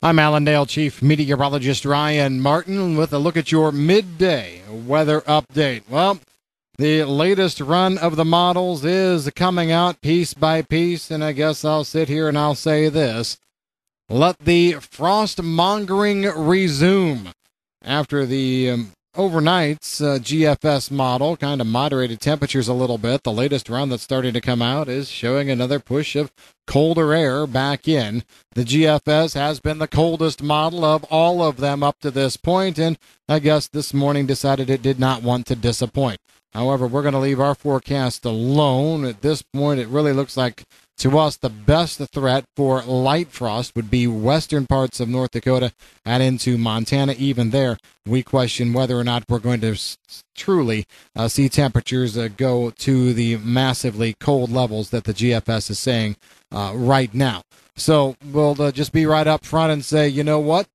I'm Allendale Chief Meteorologist Ryan Martin with a look at your midday weather update. Well, the latest run of the models is coming out piece by piece, and I guess I'll sit here and I'll say this. Let the frost mongering resume. After the overnight's GFS model kind of moderated temperatures a little bit, the latest run that's starting to come out is showing another push of colder air back in. The GFS has been the coldest model of all of them up to this point, and I guess this morning decided it did not want to disappoint. However, we're going to leave our forecast alone. At this point, it really looks like, to us, the best threat for light frost would be western parts of North Dakota and into Montana. Even there, we question whether or not we're going to truly see temperatures go to the massively cold levels that the GFS is saying right now. So we'll just be right up front and say, you know what?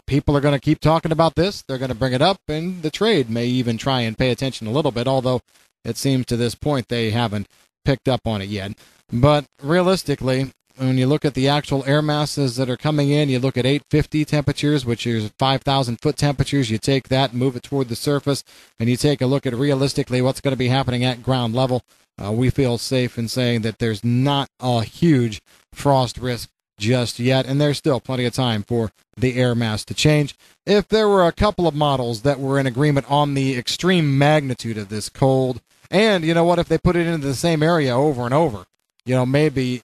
People are going to keep talking about this. They're going to bring it up, and the trade may even try and pay attention a little bit, although it seems to this point they haven't picked up on it yet. But realistically, when you look at the actual air masses that are coming in, you look at 850 temperatures, which is 5,000-foot temperatures. You take that, move it toward the surface, and you take a look at realistically what's going to be happening at ground level. We feel safe in saying that there's not a huge frost risk just yet, and there's still plenty of time for the air mass to change. If there were a couple of models that were in agreement on the extreme magnitude of this cold, and you know what, if they put it into the same area over and over, you know, maybe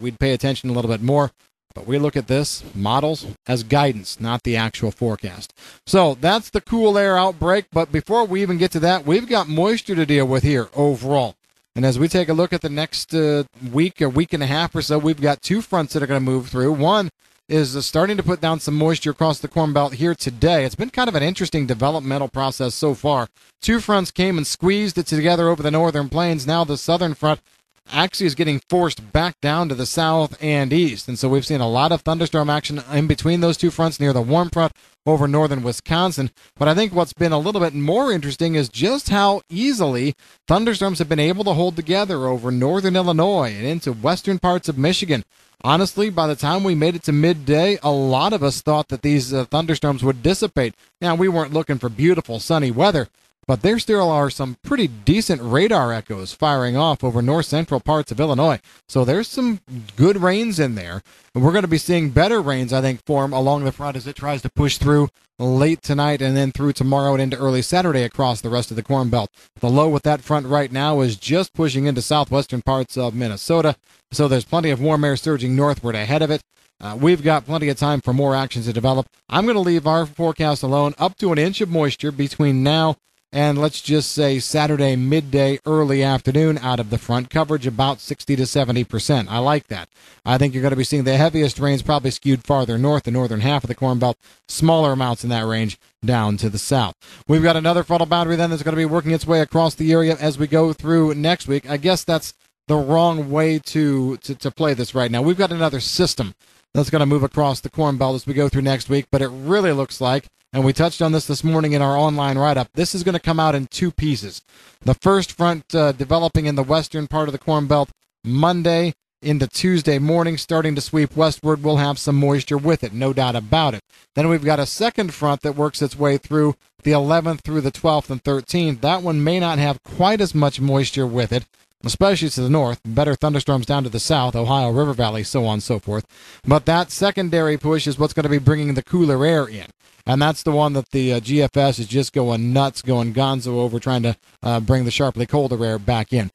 we'd pay attention a little bit more. But we look at this models as guidance, not the actual forecast. So that's the cool air outbreak. But before we even get to that, we've got moisture to deal with here overall. And as we take a look at the next week or week and a half or so, we've got two fronts that are going to move through. One is starting to put down some moisture across the Corn Belt here today. It's been kind of an interesting developmental process so far. Two fronts came and squeezed it together over the northern plains. Now the southern front actually is getting forced back down to the south and east. And so we've seen a lot of thunderstorm action in between those two fronts near the warm front over northern Wisconsin. But I think what's been a little bit more interesting is just how easily thunderstorms have been able to hold together over northern Illinois and into western parts of Michigan. Honestly, by the time we made it to midday, a lot of us thought that these thunderstorms would dissipate. Now, we weren't looking for beautiful sunny weather, but there still are some pretty decent radar echoes firing off over north-central parts of Illinois. So there's some good rains in there. And we're going to be seeing better rains, I think, form along the front as it tries to push through late tonight and then through tomorrow and into early Saturday across the rest of the Corn Belt. The low with that front right now is just pushing into southwestern parts of Minnesota. So there's plenty of warm air surging northward ahead of it. We've got plenty of time for more actions to develop. I'm going to leave our forecast alone. Up to an inch of moisture between now and let's just say Saturday midday, early afternoon out of the front. Coverage about 60 to 70%. I like that. I think you're going to be seeing the heaviest rains probably skewed farther north, the northern half of the Corn Belt. Smaller amounts in that range down to the south. We've got another frontal boundary then that's going to be working its way across the area as we go through next week. I guess that's the wrong way to play this right now. We've got another system that's going to move across the Corn Belt as we go through next week, but it really looks like, and we touched on this morning in our online write-up, this is going to come out in two pieces. The first front developing in the western part of the Corn Belt Monday into Tuesday morning, starting to sweep westward. We'll have some moisture with it, no doubt about it. Then we've got a second front that works its way through the 11th through the 12th and 13th. That one may not have quite as much moisture with it, especially to the north, better thunderstorms down to the south, Ohio River Valley, so on and so forth. But that secondary push is what's going to be bringing the cooler air in. And that's the one that the GFS is just going nuts, going gonzo over, trying to bring the sharply colder air back in.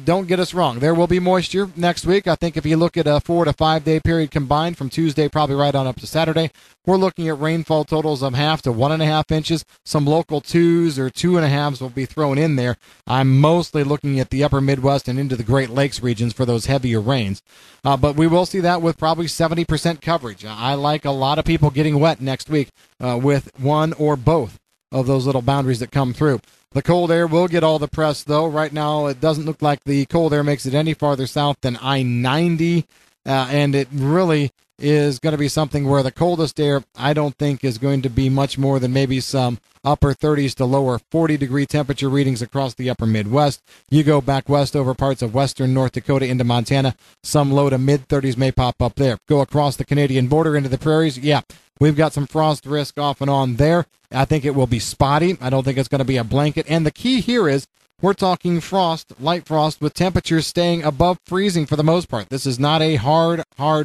Don't get us wrong. There will be moisture next week. I think if you look at a 4 to 5 day period combined from Tuesday probably right on up to Saturday, we're looking at rainfall totals of 0.5 to 1.5 inches. Some local 2s or 2.5s will be thrown in there. I'm mostly looking at the upper Midwest and into the Great Lakes regions for those heavier rains. But we will see that with probably 70% coverage. I like a lot of people getting wet next week with one or both of those little boundaries that come through. The cold air will get all the press, though. Right now, it doesn't look like the cold air makes it any farther south than I-90, and it really is going to be something where the coldest air, I don't think, is going to be much more than maybe some upper 30s to lower 40-degree temperature readings across the upper Midwest. You go back west over parts of western North Dakota into Montana, some low to mid-30s may pop up there. Go across the Canadian border into the prairies, yeah, we've got some frost risk off and on there. I think it will be spotty. I don't think it's going to be a blanket. And the key here is we're talking frost, light frost, with temperatures staying above freezing for the most part. This is not a hard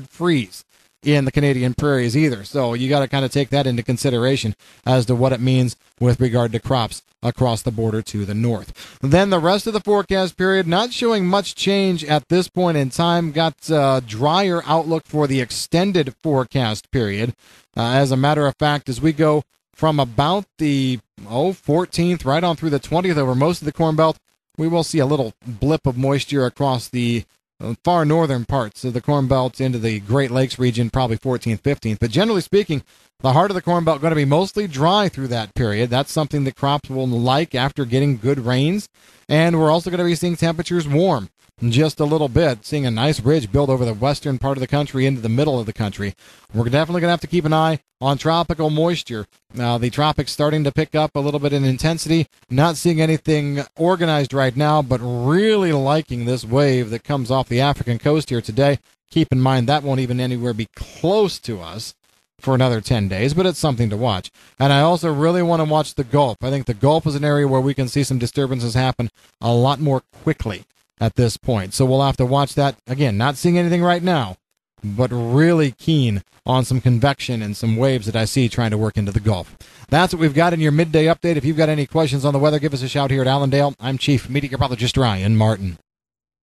freeze in the Canadian prairies either. So you got to kind of take that into consideration as to what it means with regard to crops across the border to the north. Then the rest of the forecast period not showing much change at this point in time. Got a drier outlook for the extended forecast period. As a matter of fact, as we go from about the 14th right on through the 20th over most of the Corn Belt, we will see a little blip of moisture across the far northern parts of the Corn Belt into the Great Lakes region, probably 14th, 15th. But generally speaking, the heart of the Corn Belt going to be mostly dry through that period. That's something that crops will like after getting good rains. And we're also going to be seeing temperatures warm just a little bit, seeing a nice ridge build over the western part of the country into the middle of the country. We're definitely going to have to keep an eye on tropical moisture. Now, the tropics starting to pick up a little bit in intensity. Not seeing anything organized right now, but really liking this wave that comes off the African coast here today. Keep in mind that won't even anywhere be close to us for another 10 days, but it's something to watch. And I also really want to watch the Gulf. I think the Gulf is an area where we can see some disturbances happen a lot more quickly at this point. So we'll have to watch that. Again, not seeing anything right now, but really keen on some convection and some waves that I see trying to work into the Gulf. That's what we've got in your midday update. If you've got any questions on the weather, give us a shout here at Allendale. I'm Chief Meteorologist Ryan Martin.